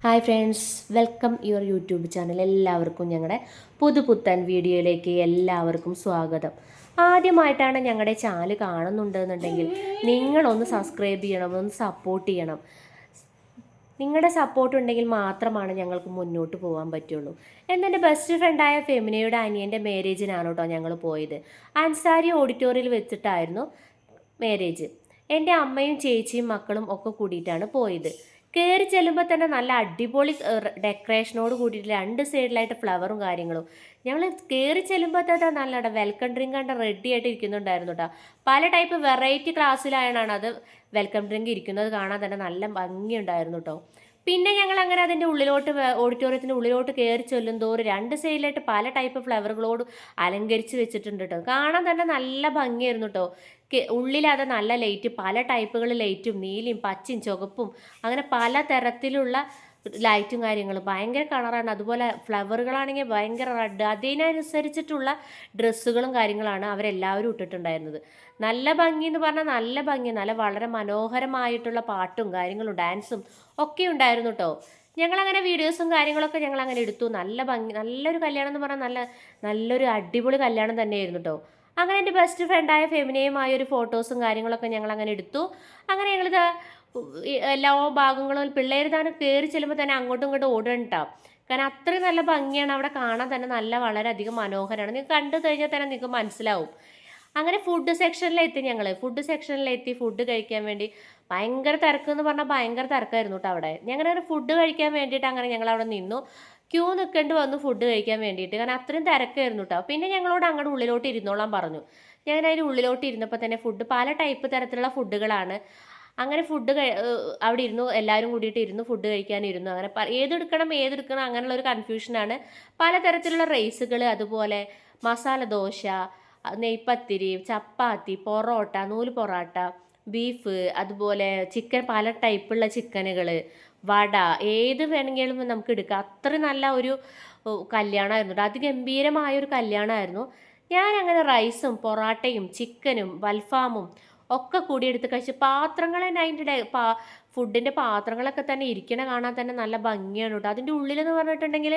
Hi friends, welcome your YouTube channel. എല്ലാവർക്കും ഞങ്ങളുടെ പുതുപുത്തൻ വീഡിയോയിലേക്ക് എല്ലാവർക്കും സ്വാഗതം. ആദ്യമായിട്ടാണ് ഞങ്ങളുടെ ചാനൽ കാണുന്നുണ്ടെന്നുണ്ടെങ്കിൽ നിങ്ങളൊന്ന് സബ്സ്ക്രൈബ് ചെയ്യണം, ഒന്ന് സപ്പോർട്ട് ചെയ്യണം. നിങ്ങളുടെ സപ്പോർട്ട് ഉണ്ടെങ്കിൽ മാത്രമാണ് ഞങ്ങൾക്ക് മുന്നോട്ട് പോകാൻ പറ്റുള്ളൂ. എന്നെ ബെസ്റ്റ് ഫ്രണ്ടായ ഫെമിനയുടെ അനിയൻ്റെ മാരേജിനാണ് കേട്ടോ ഞങ്ങൾ പോയത്. അൻസാരി ഓഡിറ്റോറിയത്തിൽ വെച്ചിട്ടായിരുന്നു മാരേജ്. എൻ്റെ അമ്മയും ചേച്ചിയും മക്കളും ഒക്കെ കൂടിയിട്ടാണ് പോയത്. കയറി ചെല്ലുമ്പോൾ തന്നെ നല്ല അടിപൊളി ഡെക്കറേഷനോട് കൂടിയിട്ട് രണ്ട് സൈഡിലായിട്ട് ഫ്ലവറും കാര്യങ്ങളും. ഞങ്ങൾ കയറി ചെല്ലുമ്പോൾ തന്നെ നല്ല വെൽക്കം ഡ്രിങ്ക് കണ്ട റെഡി ആയിട്ട് ഇരിക്കുന്നുണ്ടായിരുന്നു കേട്ടോ. പല ടൈപ്പ് വെറൈറ്റി ക്ലാസ്സിലായാണ് അത് വെൽക്കം ഡ്രിങ്ക് ഇരിക്കുന്നത്. കാണാൻ തന്നെ നല്ല ഭംഗിയുണ്ടായിരുന്നു കേട്ടോ. പിന്നെ ഞങ്ങൾ അങ്ങനെ അതിൻ്റെ ഉള്ളിലോട്ട് ഓഡിറ്റോറിയത്തിൻ്റെ ഉള്ളിലോട്ട് കയറി ചെല്ലും തോറും രണ്ട് സൈഡിലായിട്ട് പല ടൈപ്പ് ഫ്ലവറുകളോട് അലങ്കരിച്ച് വെച്ചിട്ടുണ്ട് കേട്ടോ. കാണാൻ തന്നെ നല്ല ഭംഗിയായിരുന്നു കേട്ടോ. ഉള്ളിലത് നല്ല ലൈറ്റ്, പല ടൈപ്പുകൾ ലൈറ്റും, നീലയും പച്ചയും ചുവപ്പും അങ്ങനെ പല തരത്തിലുള്ള ലൈറ്റും കാര്യങ്ങളും. ഭയങ്കര കളറാണ്. അതുപോലെ ഫ്ലവറുകളാണെങ്കിൽ ഭയങ്കര റെഡ്. അതിനനുസരിച്ചിട്ടുള്ള ഡ്രസ്സുകളും കാര്യങ്ങളാണ് അവരെല്ലാവരും ഇട്ടിട്ടുണ്ടായിരുന്നത്. നല്ല ഭംഗി എന്ന് പറഞ്ഞാൽ നല്ല ഭംഗി, നല്ല വളരെ മനോഹരമായിട്ടുള്ള പാട്ടും കാര്യങ്ങളും ഡാൻസും ഒക്കെ ഉണ്ടായിരുന്നു കേട്ടോ. ഞങ്ങളങ്ങനെ വീഡിയോസും കാര്യങ്ങളൊക്കെ ഞങ്ങളങ്ങനെ എടുത്തു. നല്ല ഭംഗി, നല്ലൊരു കല്യാണം എന്ന് പറഞ്ഞാൽ നല്ലൊരു അടിപൊളി കല്യാണം തന്നെയായിരുന്നു കേട്ടോ. അങ്ങനെ എൻ്റെ ബെസ്റ്റ് ഫ്രണ്ടായ ഫെമിനയുമായ ഒരു ഫോട്ടോസും കാര്യങ്ങളൊക്കെ ഞങ്ങൾ അങ്ങനെ എടുത്തു. അങ്ങനെ ഞങ്ങളിത് എല്ലാ ഭാഗങ്ങളും പിള്ളേർ തന്നെ കയറി ചെല്ലുമ്പോൾ തന്നെ അങ്ങോട്ടും ഇങ്ങോട്ടും ഓടണ്ടാ. കാരണം അത്രയും നല്ല ഭംഗിയാണ് അവിടെ കാണാൻ തന്നെ, നല്ല വളരെയധികം മനോഹരമാണ്. നിങ്ങൾക്ക് കണ്ടു കഴിഞ്ഞാൽ തന്നെ നിങ്ങൾക്ക് മനസ്സിലാവും. അങ്ങനെ ഫുഡ് സെക്ഷനിലെത്തി. ഫുഡ് സെക്ഷനിലെത്തി ഫുഡ് കഴിക്കാൻ വേണ്ടി ഭയങ്കര തിരക്കെന്ന് പറഞ്ഞാൽ ഭയങ്കര തിരക്കായിരുന്നു കേട്ടോ അവിടെ. ഞങ്ങളങ്ങനെ ഫുഡ് കഴിക്കാൻ വേണ്ടിയിട്ട് അങ്ങനെ ഞങ്ങൾ അവിടെ നിന്നു. ക്യൂ നിൽക്കേണ്ടി വന്നു ഫുഡ് കഴിക്കാൻ വേണ്ടിയിട്ട്, കാരണം അത്രയും തിരക്കായിരുന്നു കേട്ടോ. പിന്നെ ഞങ്ങളോട് അങ്ങോട്ട് ഉള്ളിലോട്ട് ഇരുന്നോളാൻ പറഞ്ഞു. ഞാൻ അതിന് ഉള്ളിലോട്ട് ഇരുന്നപ്പോൾ തന്നെ ഫുഡ് പല ടൈപ്പ് തരത്തിലുള്ള ഫുഡുകളാണ്. അങ്ങനെ ഫുഡ് അവിടെ ഇരുന്നു, എല്ലാവരും കൂടിയിട്ട് ഇരുന്നു ഫുഡ് കഴിക്കാനിരുന്നു. അങ്ങനെ ഏതെടുക്കണം അങ്ങനെയുള്ള ഒരു കൺഫ്യൂഷനാണ്. പലതരത്തിലുള്ള റൈസുകൾ, അതുപോലെ മസാല ദോശ, നെയ്പത്തിരി, ചപ്പാത്തി, പൊറോട്ട, നൂല് പൊറോട്ട, ബീഫ്, അതുപോലെ ചിക്കൻ, പല ടൈപ്പുള്ള ചിക്കനുകൾ, വട, ഏത് വേണമെങ്കിലും നമുക്ക് എടുക്കാം. അത്ര നല്ല ഒരു കല്യാണമായിരുന്നു കേട്ടോ. അതിഗംഭീരമായൊരു കല്യാണമായിരുന്നു. ഞാൻ അങ്ങനെ റൈസും പൊറാട്ടയും ചിക്കനും അൽഫാമും ഒക്കെ കൂടി എടുത്ത് കഴിച്ച് പാത്രങ്ങൾ തന്നെ അതിൻ്റെ ഫുഡിൻ്റെ പാത്രങ്ങളൊക്കെ തന്നെ ഇരിക്കണ കാണാൻ തന്നെ നല്ല ഭംഗിയാണ് കേട്ടോ. അതിൻ്റെ ഉള്ളിലെന്ന് പറഞ്ഞിട്ടുണ്ടെങ്കിൽ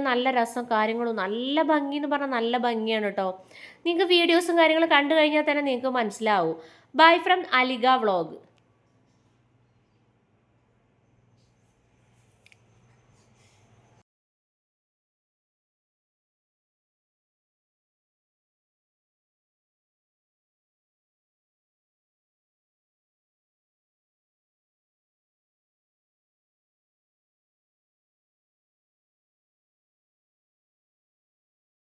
നല്ല രസം കാര്യങ്ങളും നല്ല ഭംഗി എന്ന് പറഞ്ഞാൽ നല്ല ഭംഗിയാണ് കേട്ടോ. നിങ്ങൾക്ക് വീഡിയോസും കാര്യങ്ങളും കണ്ടു കഴിഞ്ഞാൽ തന്നെ നിങ്ങൾക്ക് മനസ്സിലാവും. Bye from Aliga vlog.